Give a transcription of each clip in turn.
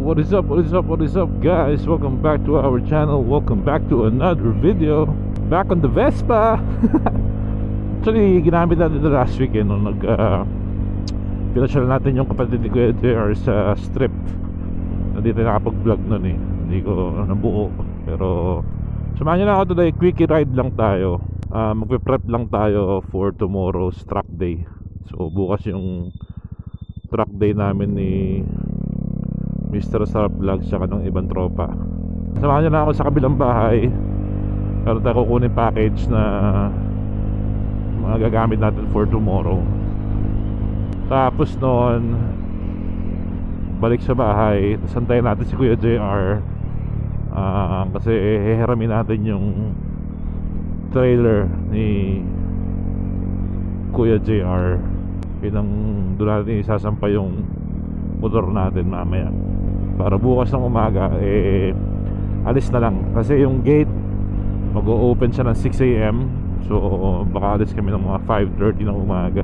What is up, what is up, what is up guys? Welcome back to our channel. Welcome back to another video. Back on the Vespa. Actually, ginamit natin ito last week nung pinasyal natin yung kapatid ni Kuya JR sa strip. Hindi tayo nakapag-vlog nun eh. Hindi ko nabuo. Pero samahan nyo na ako today. Quickie ride lang tayo. Magpe-prep lang tayo for tomorrow's track day. So bukas yung track day namin ni Mr. Sarap Vlog saka ng ibang tropa. Samahan nyo na ako sa kabilang bahay. Meron tayo kukunin package na mga gagamit natin for tomorrow. Tapos noon balik sa bahay. Tapos antayin natin si Kuya JR kasi hihiramin natin yung trailer ni Kuya JR. Yun ang doon natin isasampa yung motor natin mamaya. Para bukas ng umaga alis na lang. Kasi yung gate mag-o-open siya ng 6 AM. So baka alis kami ng mga 5:30 ng umaga.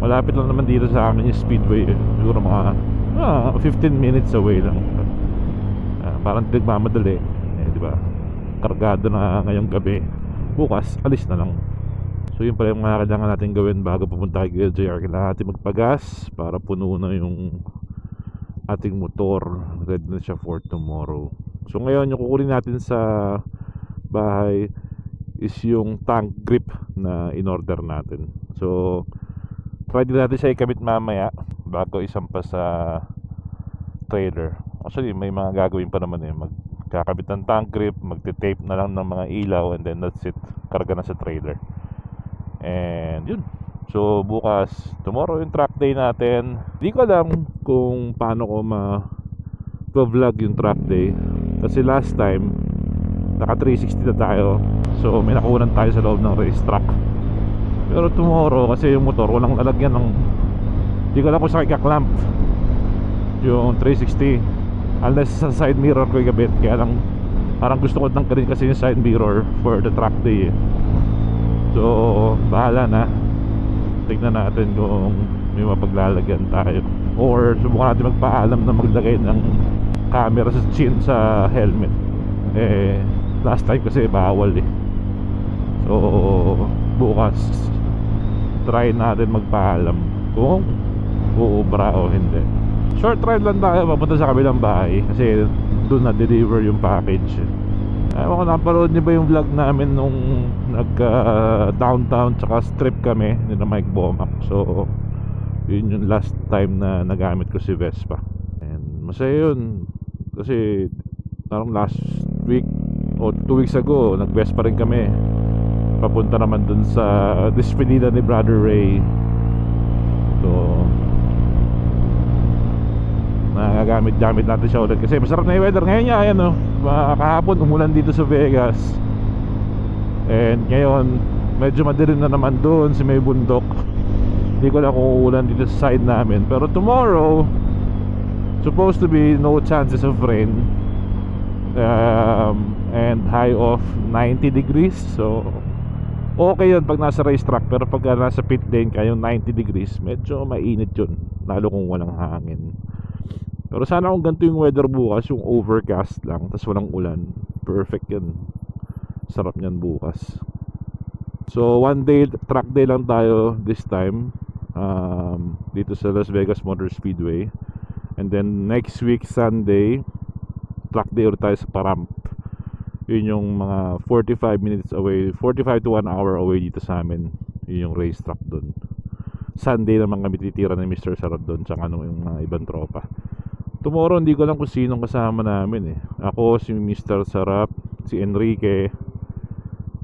Malapit lang naman dito sa amin yung speedway. Siguro mga 15 minutes away lang. Parang nagmamadali diba? Kargado na ngayong gabi. Bukas alis na lang. So yun pala yung mga kailangan natin gawin bago pupunta kay JR. Kailangan natin magpagas para puno na yung ating motor. Ready na siya for tomorrow. So ngayon yung kukunin natin sa bahay is yung tank grip na in-order natin. So try din natin siya ikabit mamaya bago isampa sa trailer. Actually may mga gagawin pa naman magkakabit ng tank grip, magte-tape na lang ng mga ilaw, and then that's it. Karga na sa trailer. And yun. So bukas, tomorrow yung track day natin. Hindi ko alam kung paano ko ma-vlog yung track day. Kasi last time naka 360 na tayo. So may nakunan tayo sa loob ng racetrack. Pero tomorrow kasi yung motor walang lalagyan ng, hindi ko alam kung saan ikaklamp yung 360 unless sa side mirror ko ikabit. Kaya lang parang gusto ko tanggalin kasi yung side mirror for the track day So bahala na. Tignan natin kung may mapaglalagyan tayo, or subukan natin magpaalam na maglagay ng camera sa chin sa helmet. Last time kasi bawal So bukas try natin magpaalam kung uubra o hindi. Short ride lang tayo papunta sa kabilang bahay kasi doon na-deliver yung package. Ewan ko, naparood niyo ba yung vlog namin nung nagka-downtown tsaka strip kami nila Mike Bomac. So yun yung last time na nagamit ko si Vespa. And masaya yun kasi parang last week o 2 weeks ago nag-Vespa rin kami papunta naman dun sa despedida ni Brother Ray. So nagagamit-gamit natin siya ulit kasi masarap na yung weather ngayon niya. Ayan kahapon umulan dito sa Vegas, and ngayon medyo madilim na naman doon sa may bundok. Hindi ko lang kung uulan dito sa side namin. Pero tomorrow supposed to be no chances of rain, and high of 90 degrees. So okay yun pag nasa racetrack. Pero pag nasa pit lane kayo 90 degrees, medyo mainit yun, lalo kung walang hangin. Pero sana kung ganito yung weather bukas, yung overcast lang tas walang ulan, perfect yun. Sarap nyan bukas. So one day, track day lang tayo this time, dito sa Las Vegas Motor Speedway. And then next week Sunday, track day ulit tayo sa Paramp. Yun yung mga 45 minutes away, 45 to 1 hour away dito sa amin. Yun yung racetrack dun. Sunday naman kami titira ni Mr. Sarap dun tsaka yung mga ibang tropa. Tomorrow hindi ko lang kung sinong kasama namin Ako, si Mr. Sarap, si Enrique,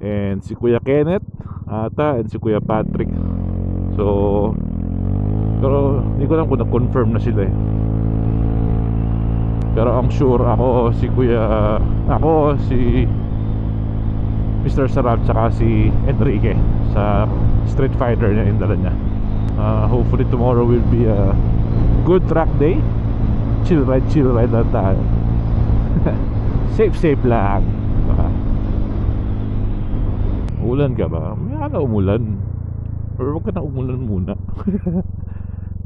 and si Kuya Kenneth ata, and si Kuya Patrick. So pero hindi ko lang kung na-confirm na sila Pero ang sure ako si Mr. Sarap tsaka si Enrique sa Street Fighter niya yung dala niya. Hopefully tomorrow will be a good track day. Chill ride lang tayo. Safe lang. Ulan ka ba? May umulan. Or wag ka na umulan muna.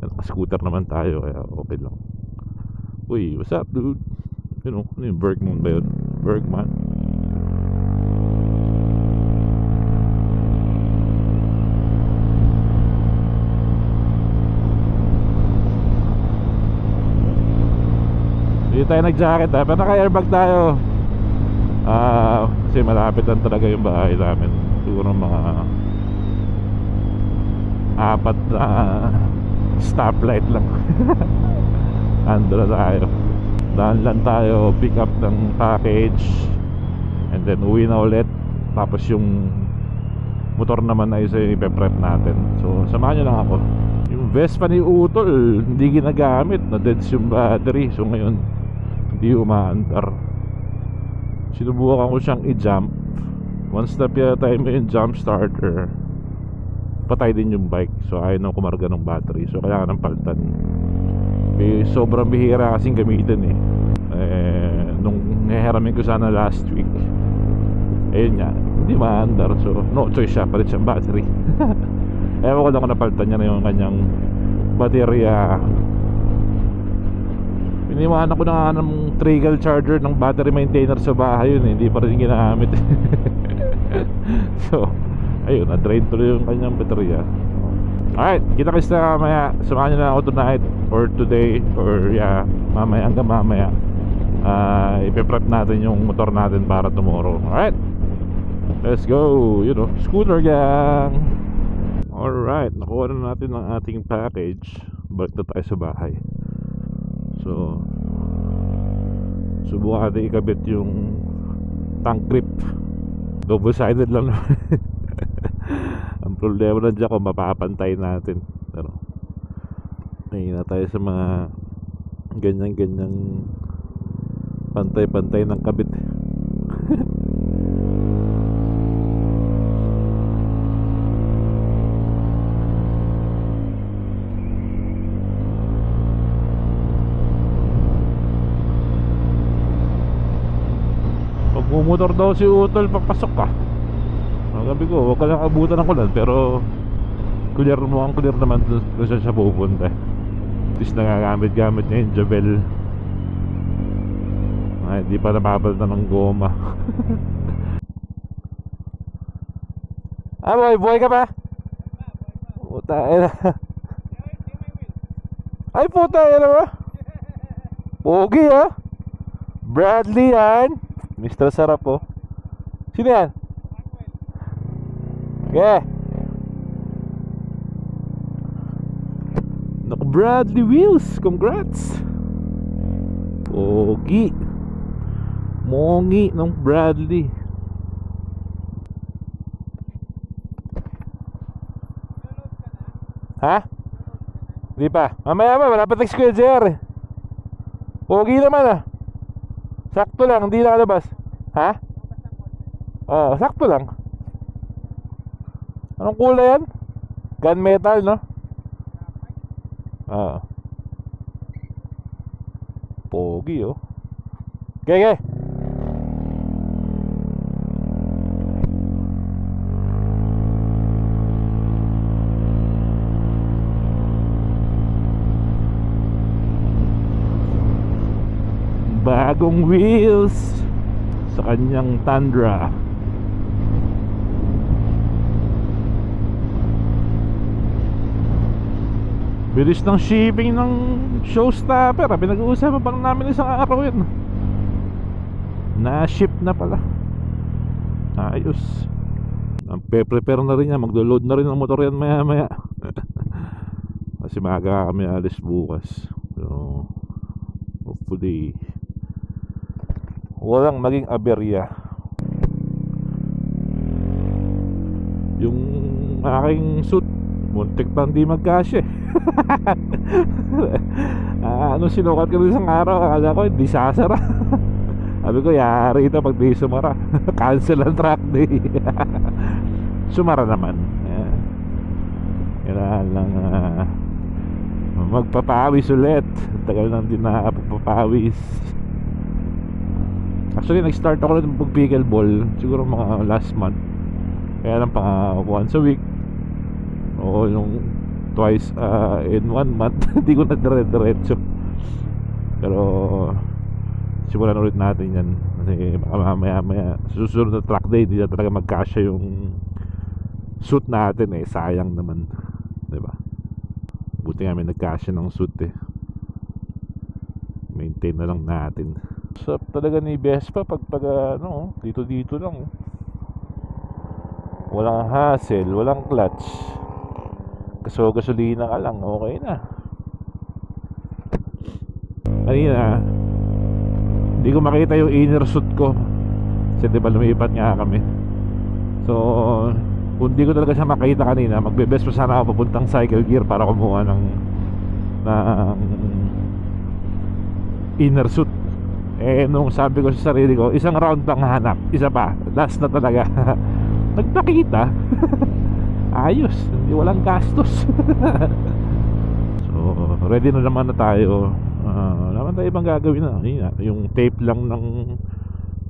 Naka-scooter naman tayo kaya okay lang. Uy, what's up dude? You know, ano yung Bergman ba yun? Bergman. Hindi tayo nag-jacket ha, pero naka-airbag tayo. Kasi malapit lang talaga yung bahay namin. Siguro mga 4 na stoplight lang. Ando na tayo. Daan lang tayo, pick up ng package, and then uwi na ulit. Tapos yung motor naman ay ipe-prep natin. So samahan nyo lang ako. Yung Vespa ni Utol hindi ginagamit, na-deads yung battery. So ngayon hindi umaandar. Sinubukan ko siyang i-jump. Once na pinatay mo yung jump starter, patay din yung bike. So ayaw nang kumarga ng battery. So kailangan ng paltan. Sobrang bihira kasing gamitin nung nahihiramin ko sana last week, ayun nga, hindi maandar. So no choice siya, palit siyang battery. Ewan ko lang kung napalitan niya na yung kanyang baterya. Iniwanan ko na nga ng trickle charger ng battery maintainer sa bahay yun hindi pa rin ginamit. So ayun, na-drain tuloy yung kanyang baterya. Alright, kita-kits na mamaya. Samahan nyo na ako tonight or today or mamaya hanggang mamaya. Ipe-prep natin yung motor natin para tomorrow. Alright, let's go. You know, scooter gang. Alright, nakuha na natin ang ating package. Balik na tayo sa bahay. So subukan natin ikabit yung tank grip. Double-sided lang naman. Ang problema na dyan kung mapapantay natin. Pero mahina tayo sa mga ganyan-ganyang pantay-pantay ng kabit. Pag bumotor daw si Utol, papasok ka. Sabi ko, huwag ka lang abutan ng kulan. Pero clear naman kung saan siya pupunta. At least nagagamit-gamit niya yung Javel. Ay, di pa napapalitan ng goma. Boy ka pa? Puta, ay puta, ba? Pogi ha? Bradley yan. Mr. Sarap po. Sino yan? Okay. Naku, Bradley Wheels, congrats. Pogi. Mongi ng Bradley. Ha? Di pa. Mamaya malapit na Kuya JR. Pogi naman sakto lang, hindi nakalabas. Ha? Oo, sakto lang. Anong kulay yan? Gunmetal, no? Pogi, oh. Okay. Bagong wheels sa kanyang Tundra. Bilis ng shipping ng showstopper. Pinag-uusapan pa namin isang araw yun. Na-ship na pala. Ayos. Prepare na rin yan. Maglo-load na rin ang motor yan maya maya. Kasi maaga kami alis bukas. So hopefully walang maging aberya. Yung aking suit muntik pang di magkasya. Ano sinukat ko isang araw, akala ko hindi sasara. Sabi ko yari ito pag di sumara. Cancel ang track day. Sumara naman. Kailangan lang magpapawis ulit. Tagal nang di nakapagpapawis. Actually nag-start ako ulit ng pickleball siguro mga last month. Kaya lang once a week o yung twice in 1 month. Hindi ko na dire-diretso. Pero simulan ulit natin yan kasi baka maya susunod na track day hindi na talaga magkasya yung suit natin eh, sayang naman, diba? Buti nga may nagkasya ng suit eh, maintain na lang natin. Sarap talaga ni Vespa pag ano, dito lang, walang hassle, walang clutch, gasolina ka lang, okay na. Kanina hindi ko makita yung inner suit ko kasi diba lumipat nga kami, so kung di ko talaga siya makita kanina, magbe-best pa sana ako papuntang Cycle Gear para kumuha ng inner suit. Eh nung sabi ko sa sarili ko, isang round pang hanap, isa pa, last na talaga. Nagpakita. Ayos, hindi walang gastos. So ready na naman na tayo. Naman tayo ibang gagawin na. Yung tape lang ng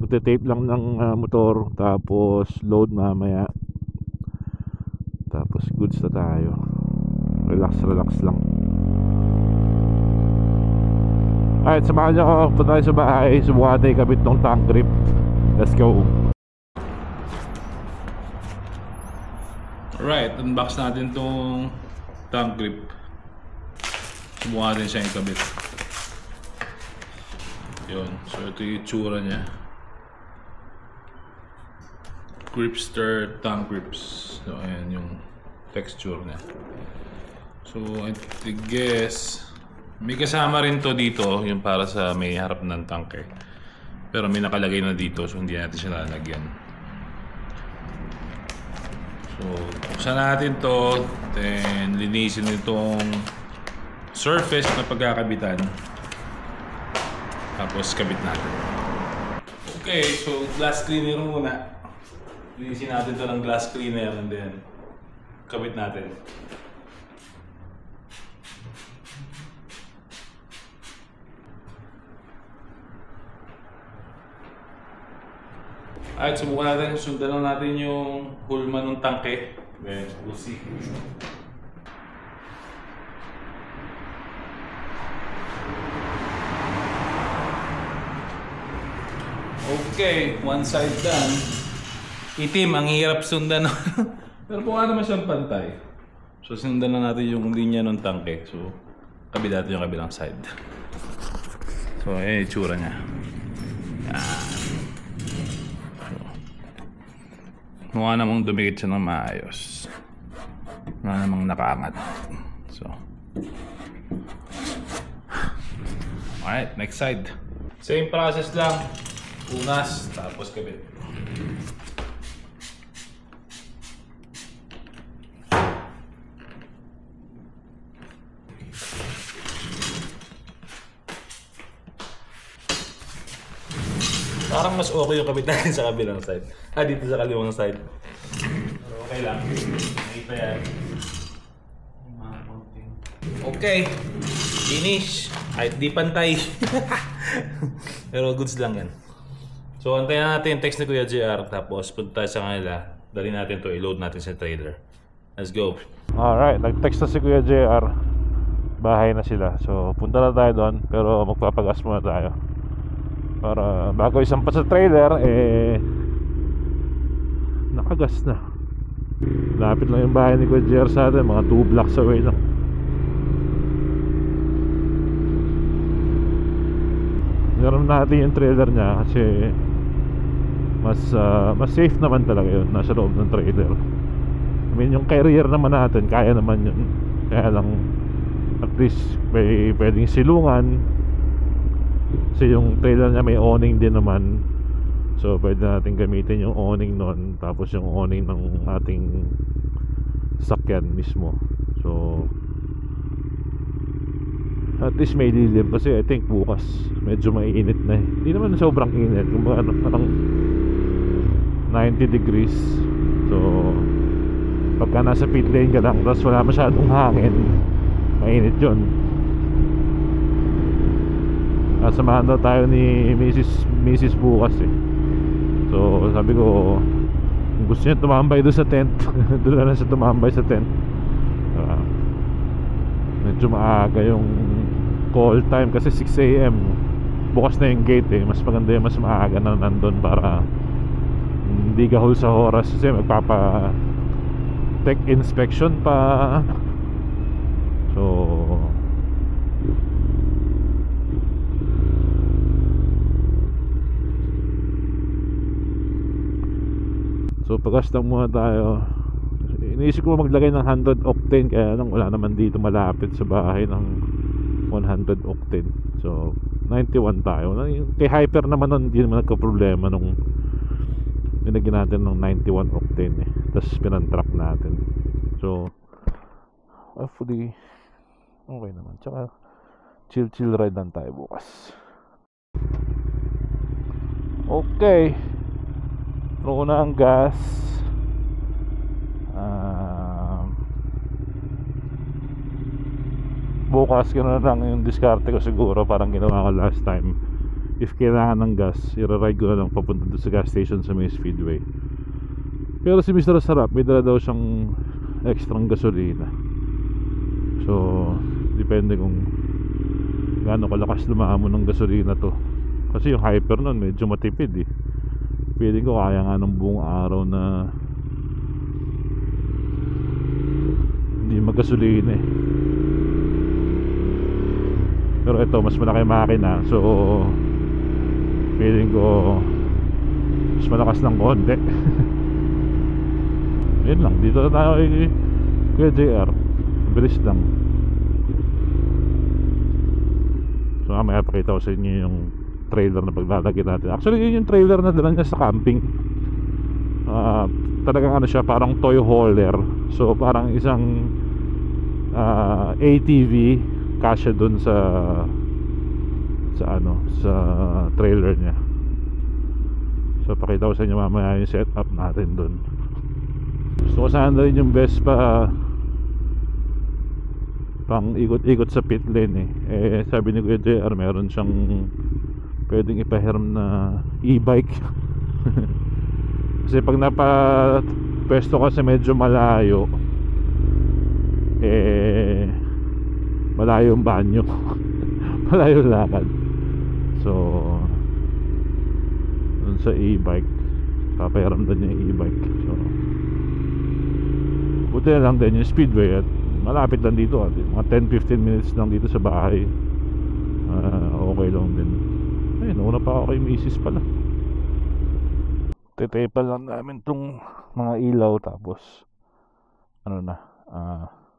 tape lang ng motor, tapos load mamaya, tapos goods na tayo. Relax lang. Alright, samahan nyo ako. Punta tayo sa bahay, subukan tayo kabit ng tank grip. Let's go. Alright, unbox natin tong tank grip. Subukan natin siya ikabit. Yun, so ito yung itsura niya. Gripster tank grips. So ayan yung texture niya. So I guess may kasama rin to dito, yung para sa may harap ng tank eh. Pero may nakalagay na dito, so hindi natin siya lalagyan. So buksan natin to, then linisin itong surface na pagkakabitan, tapos kabit natin. Okay, so glass cleaner muna. Linisin natin to ng glass cleaner and then kabit natin. Alright, subukan natin. Sundan lang natin yung hulma ng tangke. Then, we'll see. Okay, one side done. Itim, ang hirap sundan. Pero mukha naman siyang pantay. So, sundan lang natin yung linya ng tangke. So, kabit natin yung kabilang side. So, ayan yung itsura niya. Yan. Mukha namang dumikit siya ng maayos. Mukha namang nakaangat. So alright, next side. Same process lang. Unas, tapos kabit. Parang mas okay yung kabit natin sa kabilang side. Dito sa kaliwang side. Pero okay lang. Nakita yan. Okay. Finish. Kahit di pantay. Pero goods lang yan. So antayin natin yung text ni Kuya JR. Tapos punta tayo sa kanila. Dali natin to, i-load natin sa trailer. Let's go. Alright, nag-text na si Kuya JR. Bahay na sila. So punta na tayo doon. Pero magpapagas muna tayo para bago isampa sa trailer nakagas na. Lapit lang yung bahay ni Kuya JR sa atin, mga 2 blocks away lang. Garam natin yung trailer niya kasi mas safe naman talaga yun, nasa loob ng trailer. I mean yung carrier naman natin kaya naman yun, kaya lang at least may pwedeng silungan kasi yung trailer niya may awning din naman. So pwede natin gamitin yung awning nun, tapos yung awning ng ating sakyan mismo. So at least may lilim kasi I think bukas medyo maiinit na eh. Hindi naman sobrang init, kumbaga parang 90 degrees. So pagka nasa pit lane ka lang tapos wala masyadong hangin, mainit yun. Samahan daw tayo ni Mrs. bukas eh. So sabi ko kung gusto niya tumambay doon sa tent doon na siya tumambay sa tent. Medyo maaga yung call time kasi 6 AM bukas na yung gate eh. Mas maganda yung mas maaga na nandun para hindi gahol sa oras kasi magpapa tech inspection pa. So pagas lang muna tayo. Iniisip ko maglagay ng 100 octane kaya lang wala naman dito malapit sa bahay ng 100 octane. So 91 tayo. Kay Hyper naman nun hindi naman nagka-problema nung nilagyan natin ng 91 octane eh. Tapos pinantrack natin. So hopefully okay naman. Tsaka chill ride lang tayo bukas. Okay, throw na ang gas. Bukas gano'n lang yung diskarte ko siguro. Parang ginawa ko last time. If kailangan ng gas, i-ride ko na lang papunta doon sa gas station sa may Speedway. Pero si Mr. Sarap may dala daw siyang extrang gasolina. So depende kung gaano kalakas lumahamon ng gasolina to. Kasi yung Hyper nun medyo matipid eh. Feeling ko kaya nga ng buong araw na hindi magasolina eh. Pero ito mas malaki makina, so feeling ko mas malakas ng konti. Yun lang, dito na tayo kay Kuya JR. Bilis lang. So mamaya pakita ko sa inyo yung trailer na paglalagay natin. Actually yun yung trailer na dala niya sa camping. Talagang ano siya, parang toy hauler. So parang isang ATV kasya dun sa trailer niya. So pakita ko sa inyo mamaya yung setup natin dun. Gusto ko sana rin yung Vespa pang ikot-ikot sa pit lane eh. Sabi ni Kuya JR meron siyang pwedeng ipahiram na e-bike. Kasi pag napapwesto ka sa medyo malayo malayo yung banyo. Malayo yung lakad. So dun sa e-bike papahiram din niya yung e-bike. So buti na lang din yung Speedway at malapit lang dito mga 10-15 minutes lang dito sa bahay. Okay lang din. Ay, nauna pa ako kay Mrs. pala. Tetepa lang namin tong mga ilaw tapos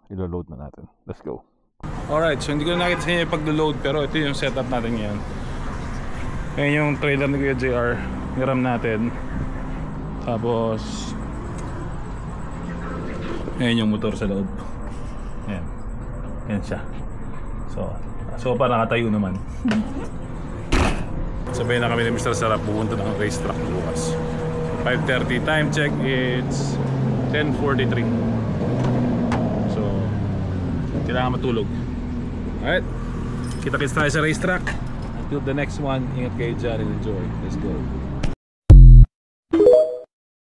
ilo-load na natin. Let's go. Alright, so hindi ko na nakita sa inyo yung pag-load pero ito yung setup natin ngayon. Ngayon yung trailer ni Kuya JR, niram natin. Tapos ngayon yung motor sa loob. Ayan. Ayan siya. So pa nakatayo naman. Sabay na kami ni Mr. Sarap pupunta ng racetrack bukas. 5:30 time check, it's 10:43. So kailangan matulog. Alright, kita-kits tayo sa racetrack. Until the next one, ingat kayo dyan and enjoy. Let's go.